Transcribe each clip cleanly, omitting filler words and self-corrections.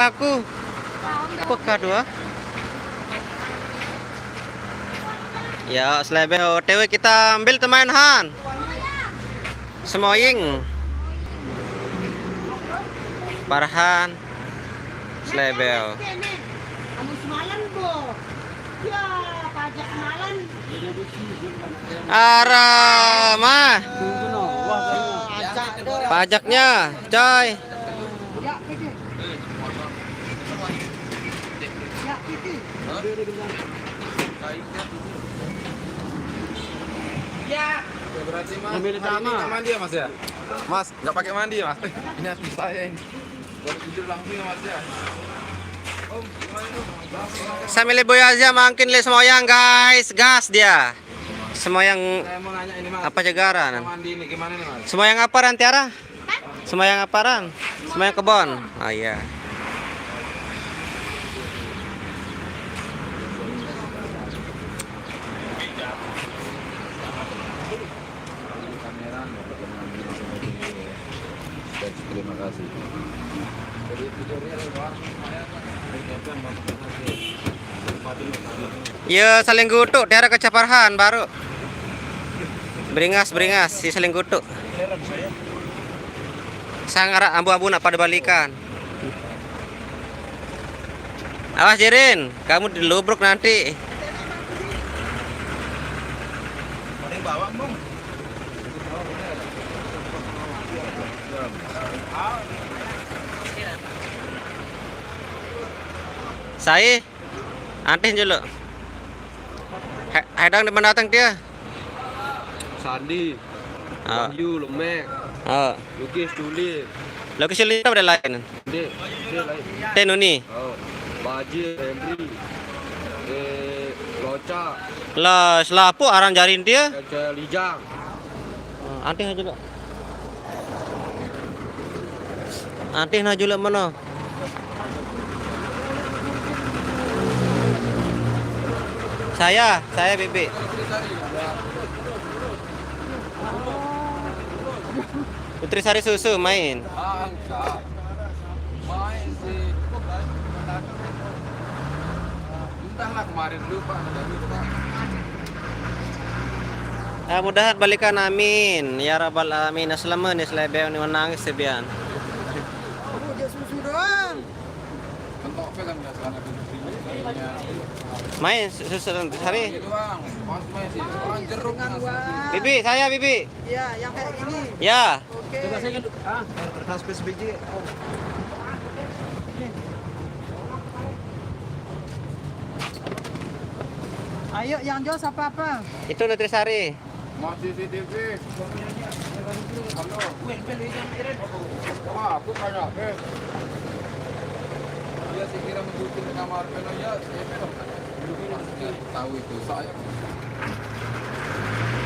Aku peka dua. Ya, selebe OTW kita ambil teman Han. Semoying. Parhan. Selebel. Arama. Pajaknya, coy. Ya. Berarti mas, hari ini nggak mandi ya mas ya? Mas, nggak pakai mandi ya mas? Ini harus saya ini. Baru tidur langsung ya mas ya? Om, gimana itu? Sambil boy aja makin le semoyang guys, gas dia. Semoyang Saya mau nanya ini mas. apa jagaran? Mandi ini gimana nih mas? Semoyang aparan Tiara? Semoyang aparan? Semoyang kebon. Oh iya. Terima kasih. Ya saling gutuk Tiara kecaparhan baru. Beringas si saling gutuk. Sangat abu-abu nak pada balikan. Awas Jirin, kamu dilubruk nanti. Saya aneh dulu. Hadang di mana datang dia? Sandi, Oh. Wahyu, Lemek, Oh. Lukis, Tulis, Lokasi lihat ada lain. Dek, dia lain. Tenu nih. Oh, Bajir, Henry, Loca, Lah selapu arang jarin dia. Lijang. Antih aja lo. Antih aja lo mana? Saya Bibi. Putri Sari Susu main. Main sih. Entahlah kemarin lupa. Mudahan balikan amin. Ya rabbal alamin. Aslaman ya selebeu ni menangis sebian. Bentok kan nggak sekarang Main susu Sari. itu bang, pas main sih. Orang jeruk Bibi, saya Bibi. Ya, yang kayak gini. Ya. Oke. Kertas PSBJ. Ayo, yang jual apa-apa? Itu Nutrisari. Mas CCTV. Halo. Wah, aku kayak dia sih kira mengikuti kamar penuh ya, saya tahu itu saya.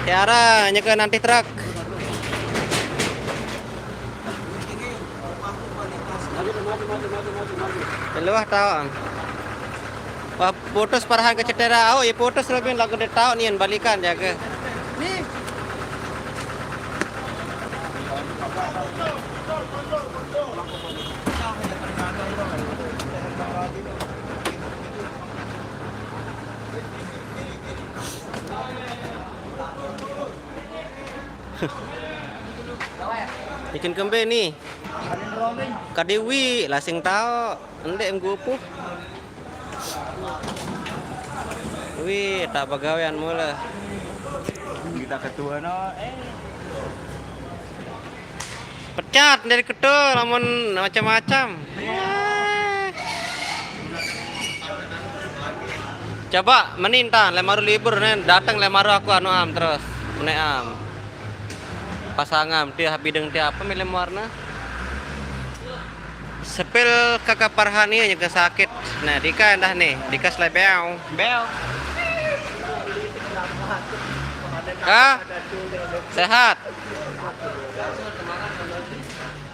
Tiara nyeker nanti truk. Luah tahu. Wah putus parahan ke cedera. Oh ya putus lebih lagu dia tahu nih balikan ya ke. Nih, Bikin kembe nih. Kadewi lasing tahu. Endek mgupuh. Wih, tak pegawaian mula. Kita ketua no. Pecat dari ketua, namun macam-macam. Coba menintan, lemaru libur nen, datang lemaru aku anu am terus, am. Pasangan dia bideng dia apa milih warna? Sepil kakak Parhani aja ke sakit. Nah, Dika dah nih, Dika selebeu. Bel. Kah? Sehat.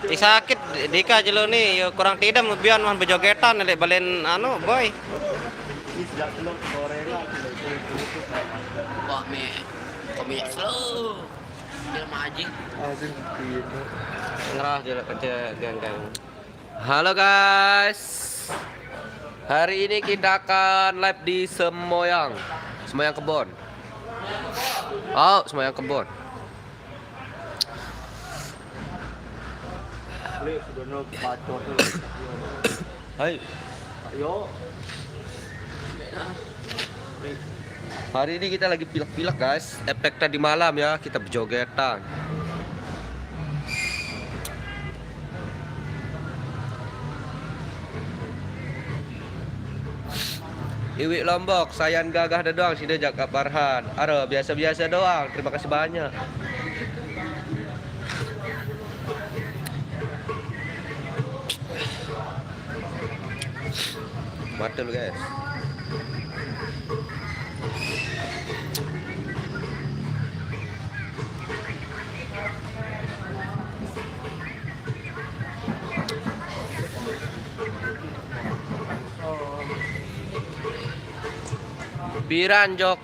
Di sakit Dika jelo nih, yo kurang tidak biar mah bejogetan lek balen anu boy. Wah, kami slow. Dia maji. Ngerah jelo kerja gang-gang. Halo guys. Hari ini kita akan live di Semoyang Kebon. Oh, Semoyang Kebon. Hai. Ayo. Hari ini kita lagi pilek-pilek guys. Efek tadi malam ya, kita berjogetan. Iwi Lombok, sayan gagah dah doang sini jak Kak Farhan. Aro biasa-biasa doang. Terima kasih banyak. Mati lu guys. Piranjok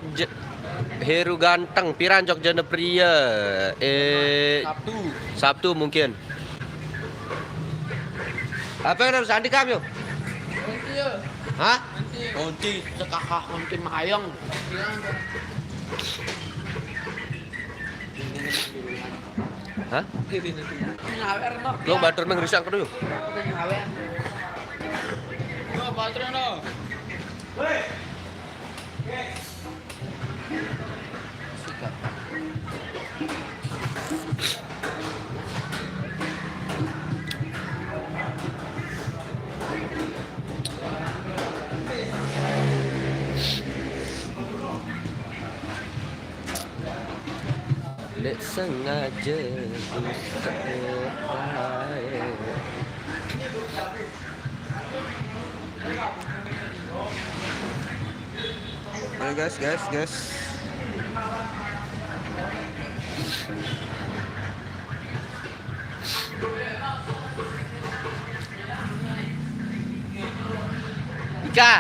Heru ganteng, piranjok jana pria. Sabtu mungkin. Apa yang harus Andi kamu? Hah? Onti, sekakak onti mayang. Hah? Ngawer no. Lo batur mengrisang kedua. Ngawer. Yo, batur no. Lek sengaja Ayo guys. Ika,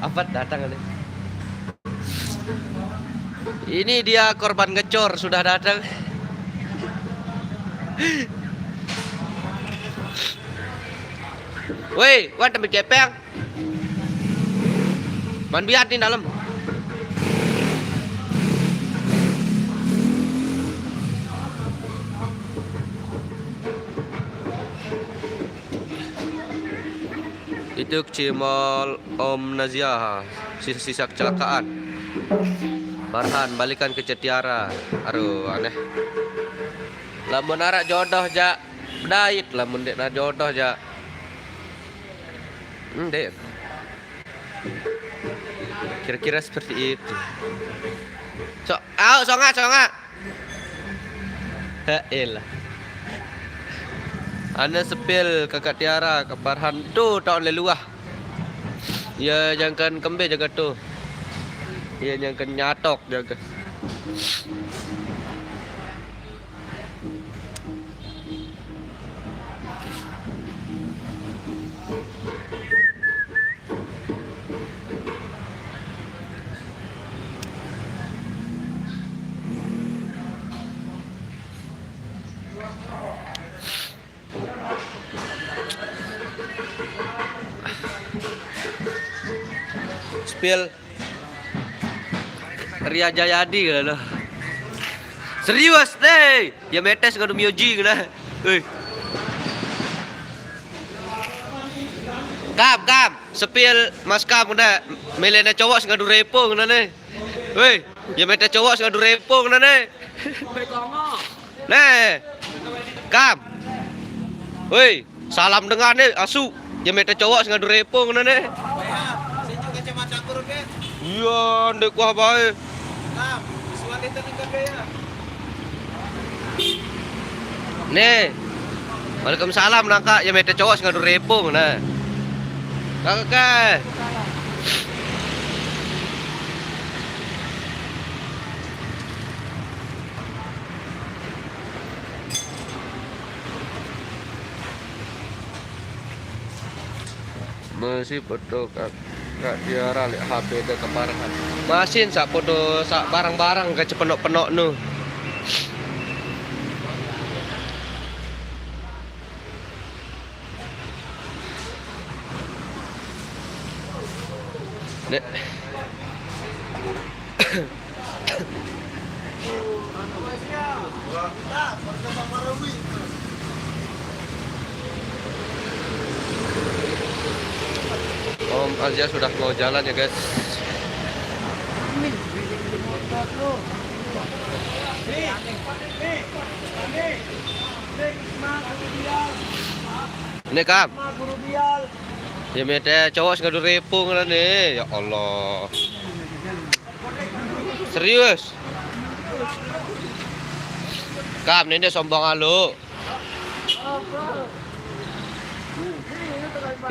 apa datang kali? Ini dia korban ngecor sudah datang. Woi, wan tembe kepeng. Man biar di dalam. Itu cimol Om Nazia, sisa kecelakaan. Farhan balikan ke Cetiara. Aduh aneh. Lamun arak jodoh ja dait, lamun dek na jodoh ja. Dek. Kira-kira seperti itu. Songa. Elah. Ana sepil kakak Tiara ke Farhan tu tahun leluah. Ya jangan kembe jaga tu. Ya jangan nyatok jaga. Spill Ria Jayadi kan. Serius deh. Ya metes ngadu mioji kan. Kam, sepil Mas Kam kena melena cowok ngadu repo kena ne. Woi, ya metes cowok ngadu repo kena ne. Nih. Kam. Woi, salam dengar nih asu. Ya metes cowok ngadu repo kena ne. Iya, ndek kuah bae. Nih. Waalaikumsalam nangka ya mete cowok ngadu repo nah. Kakak. Masih foto Kak Tiara lihat HP dia kemarin. Masin sak foto sak barang-barang ke penok-penok nu. Nek. Om Azia sudah mau jalan ya guys. Ini kam. Ya mete cowok ngadu repung lah nih. Ya Allah. Serius. Kam ini sombong alu.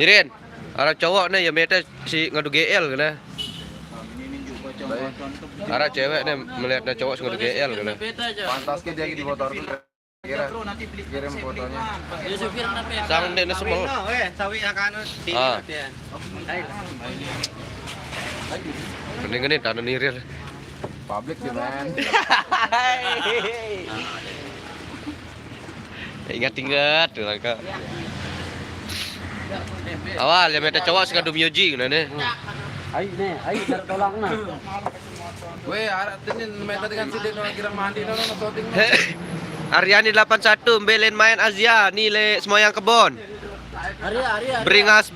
Irin, arah cowok nih ya mete si ngadu GL kena. Arah cewek nih melihat ada cowok ngadu GL kena. Pantas ke dia di motor tuh. Kira kirim fotonya. Sang deh semua. Sawi akan Ah. Mending ini tanah nirir. Public di man. Ingat tuh langka. Awal ya mete cowok ngadu Myoji kena nih. Ayo tolong na. Weh, arah tenin meta dengan si Deno kira mandi nono shooting. Aryani 81 belen main Azia nilai semua yang kebon. Beringas.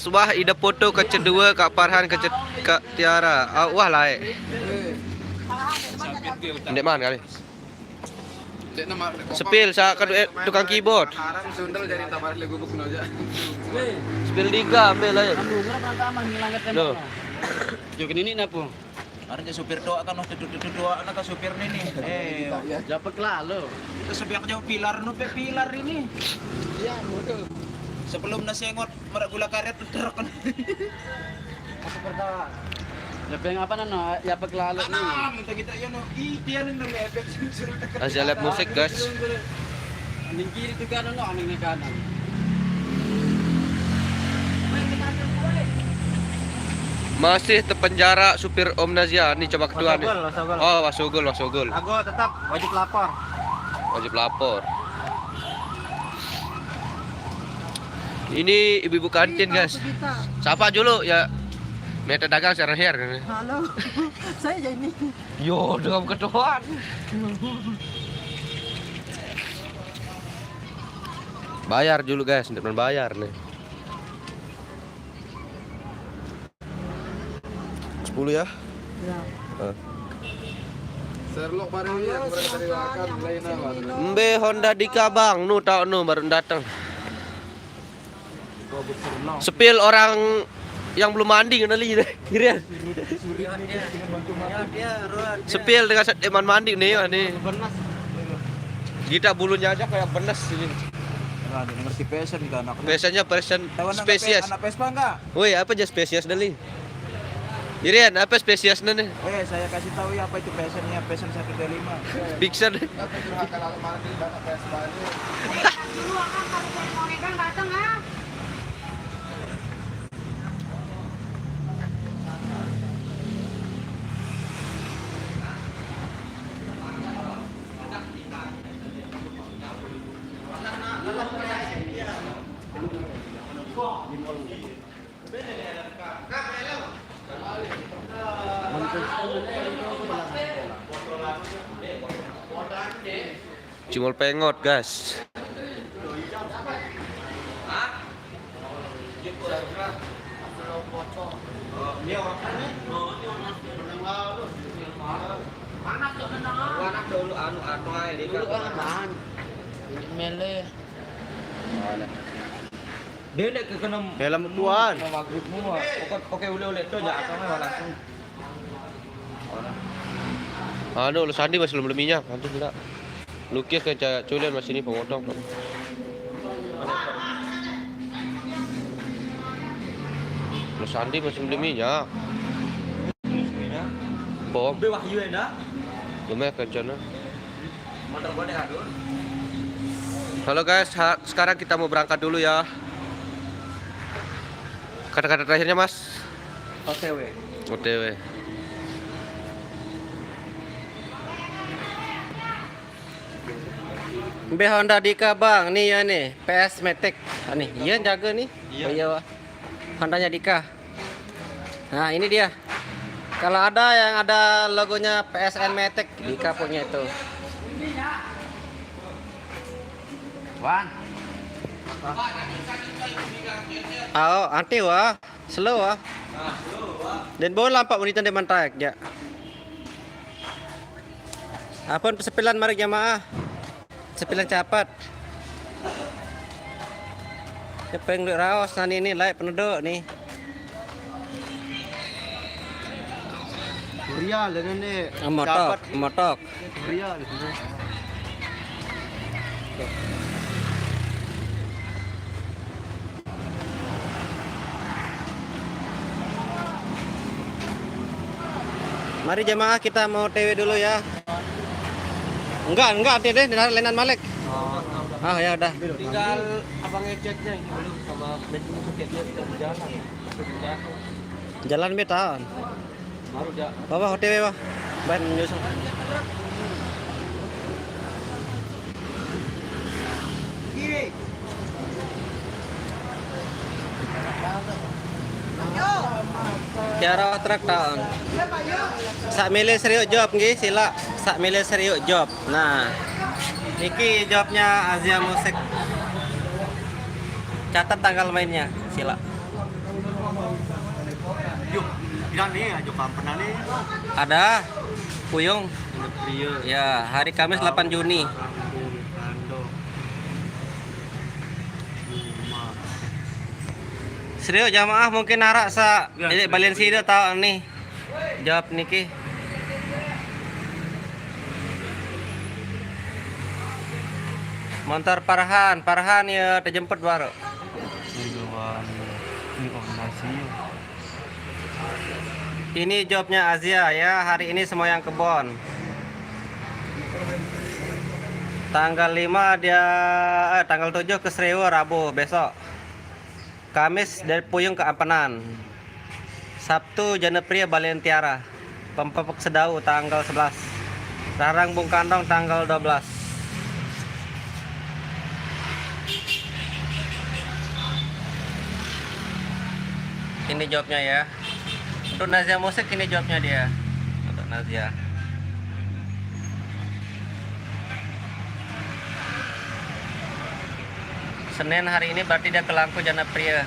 Wah ide foto ke kedua Kak Farhan ke Kak Tiara. Wah laik. Ndek mana kali? Dek nama Sepil sa tukang keyboard. Haram sundel jadi tabar le gubuk no aja. Sepil 3 ambil aja. Loh. Jokin ini napo. Harusnya supir doa kan duduk doa anak supir ini. Dapat lalu. Kita sebiak jauh pilar no pilar ini. Iya, betul. Sebelum nasi engot merak gula karet terok kan. Lebih apa nano? Ya pak lalu ni. Minta kita ya no. Dia nih nang efek suruh tekan. Azia live musik guys. Aning kiri tu kanan no, aning kanan. Masih terpenjara supir Om Nazia. Nih coba kedua nih. Wasogol. Oh, wasugul. Aku tetap wajib lapor. Wajib lapor. Ini ibu-ibu kantin guys. Siapa dulu ya? Meta dagang sekarang hair kan? Halo, saya Jenny. Yo, dengan ketuaan. Bayar dulu guys, tidak bayar nih. 10 ya? Ya. Sherlock baru ya, mereka dari akan lain apa? Mbe Honda Dika bang, nu tau nu baru datang. Sepil orang yang belum mandi kenali deh, kira. Sepil dengan eman mandi nih, nih. Kita bulunya aja kayak benes ini. Nah, ngerti passion kan anak. Biasanya person spesies. Anak Vespa enggak? Woi, apa aja spesies dali? Irian, apa spesiesnya nih? Saya kasih tahu ya apa itu passionnya, passion 125. Pixar. Cimol pengot guys. Mele. Dia nak kena Helm tuan. maghribmu. Oke ule tu ya akan langsung. Anu, lu sandi masih belum minyak, nanti tidak. Lukis ke culian masih ini pemotong. Lu sandi masih belum minyak. Bom. Be wahyu ena. Lumayan kencana. Motor gede adun. Halo guys, sekarang kita mau berangkat dulu ya. Kata-kata terakhirnya mas? OTW. OTW. Be Honda Dika bang, nih ya nih, PS Matic. Nih, iya jaga nih. Iya. Hondanya Dika. Nah, ini dia. Kalau ada yang ada logonya PSN Matic, Dika punya itu. Wan. Oh, anti wah. Slow wah. Dan bola 4 menit di mantak ya. Apun sepilan mari jamaah. Sepilan cepat. Kepeng duit raos nah ini layak penduduk nih. Real dengan ni. Motok, motok. Real. Mari jamaah kita mau TW dulu ya. Enggak nanti deh di Lenan Malik. Ah ya udah. Tinggal abang ngeceknya sama bensin suketnya kita berjalan. Jalan beton. Baru dah. Bawa OTW bah. Ban nyusul. Tiara truk tahun. Sak milih serius job nggih sila. Sak milih serius job. Nah. Niki jobnya Azia Musik. Catat tanggal mainnya sila. Yuk, bilang nih aja pernah nih. Ada Puyung. Ya, hari Kamis 8 Juni. Serius jamaah mungkin narak sa jadi balian sida tahu nih. Jawab niki. Montor Parhan ya terjemput baru. Ini jobnya Azia ya, hari ini semua yang kebon. Tanggal 5 dia tanggal 7 ke Srewo Rabu besok. Kamis dari Puyung ke Ampenan. Sabtu Janepria Balentiara. Pempepek Sedau tanggal 11. Rarang Bung Kandong tanggal 12. Ini jobnya ya. Untuk Nazia Musik ini jobnya dia. Untuk Nazia. Senin hari ini berarti dia ke Langku Janepria.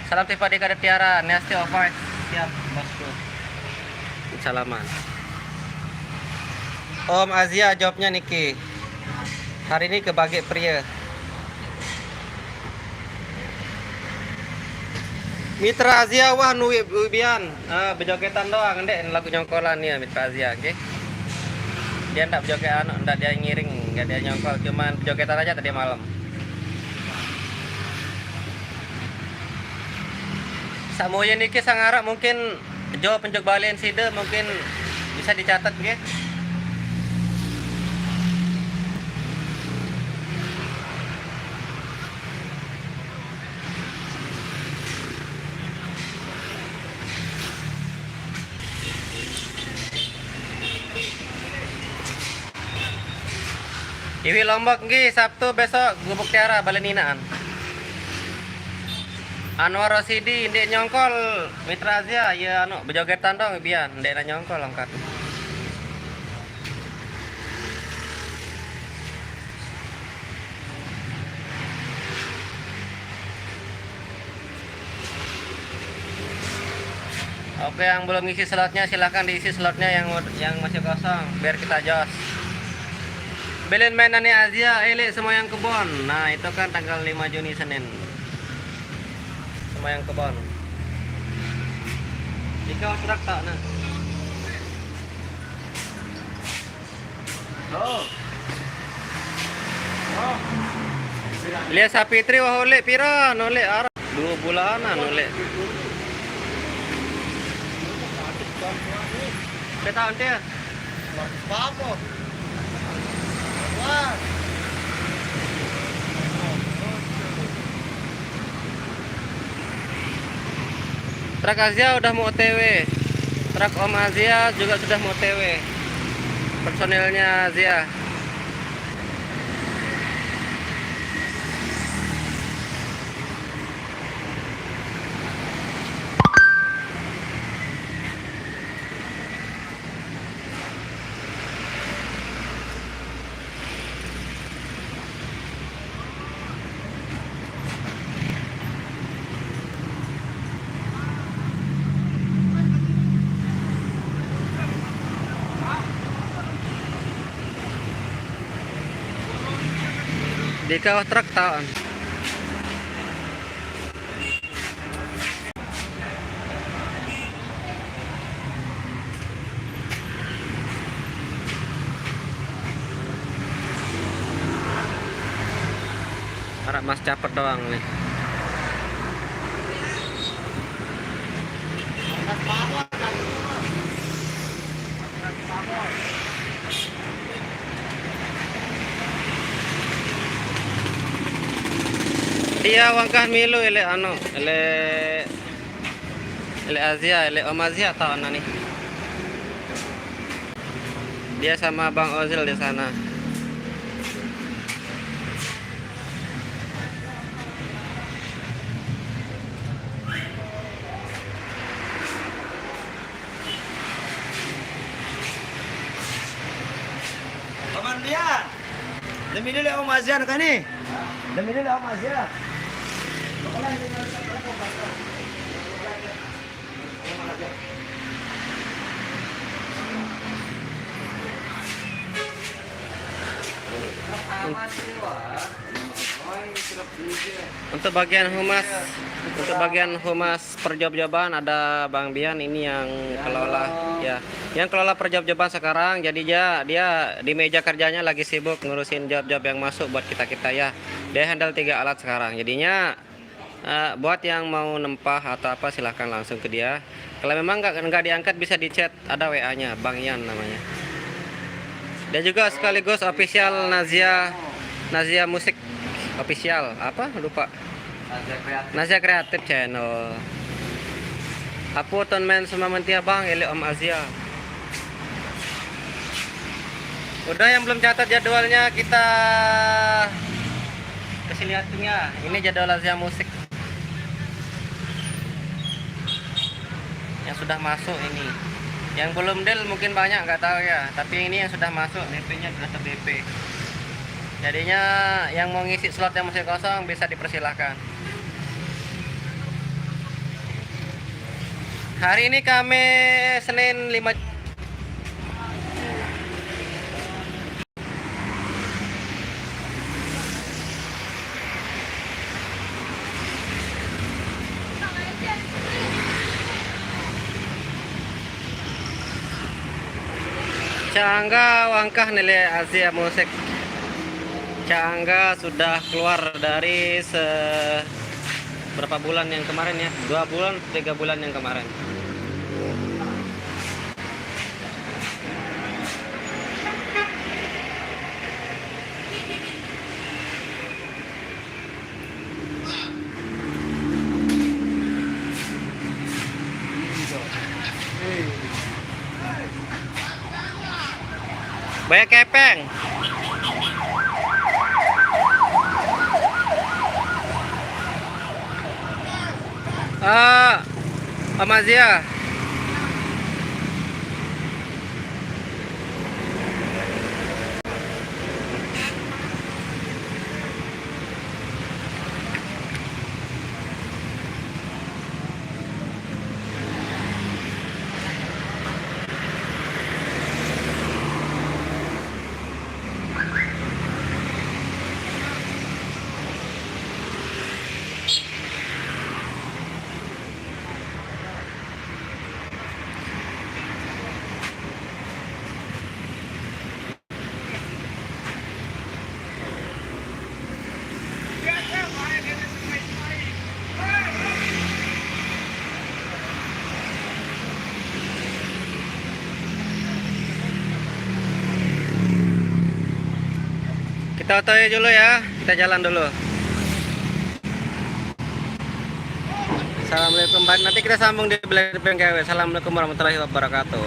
Salam Tifa di Kadet Tiara, Nesti Ovice. Siap, bosku. Salaman. Om Azia jobnya Niki. Hari ini ke Bagi Pria. Mitra Azia wah nuwi bian. Bejogetan doang ndek lagu nyongkolan ya Mitra Azia, oke. Dia ndak bejoget ndak dia ngiring, nggak dia nyongkol, cuman bejogetan aja tadi malam. Samoya niki sangarap mungkin jawab penjog balen side mungkin bisa dicatat nggih. Iwi Lombok nggih Sabtu besok Gubuk Tiara Baleninaan. Anwar Rosidi ndek nyongkol Mitra Azia ya anu bejogetan dong bian ndek nyongkol angkat. Oke, yang belum ngisi slotnya silahkan diisi slotnya yang masih kosong biar kita jos. Belen mainannya Azia, elek semua yang kebon. Nah, itu kan tanggal 5 Juni Senin. Semua yang kebon. Jika sudah tak nah. Lihat Sapitri wah oleh pira, nolek arah 2 bulanan oleh. Kita nanti ya. Apa? Truk Azia udah mau OTW. Truk Om Azia juga sudah mau OTW. Personilnya Azia. Di kawah truk tahu. Harap Mas Capet doang nih. Dia wangkah milu ele ano ele Azia ele Om Azia tahu nih. Dia sama Bang Ozil di sana. Paman dia. Demi dulu Om Azian kan nih. Demi dulu Om Azian. Untuk bagian humas perjob-joban ada Bang Bian ini yang kelola ya. Yang kelola perjob-joban sekarang jadinya dia di meja kerjanya lagi sibuk ngurusin job-job yang masuk buat kita-kita ya. Dia handle 3 alat sekarang. Jadinya buat yang mau nempah atau apa silahkan langsung ke dia. Kalau memang nggak diangkat bisa di chat, ada WA-nya Bang Ian namanya. Dia juga sekaligus official Nazia Musik official apa lupa Nazia Kreatif Channel. Apu ton men semua mentia Bang ele Om Azia. Udah yang belum catat jadwalnya kita kasih lihatnya. Ini jadwal Nazia Musik yang sudah masuk ini. Yang belum deal mungkin banyak nggak tahu ya, tapi ini yang sudah masuk DP-nya sudah ter-DP. Jadinya yang mau ngisi slot yang masih kosong bisa dipersilahkan. Hari ini kami Senin 5 Cangga wangkah nilai Asia Musik. Cangga sudah keluar dari berapa bulan yang kemarin ya? 2 bulan, 3 bulan yang kemarin. Banyak kepeng. Om Azia. Kita otoy dulu ya, kita jalan dulu. Assalamualaikum, nanti kita sambung di belakang PNKW. Assalamualaikum warahmatullahi wabarakatuh.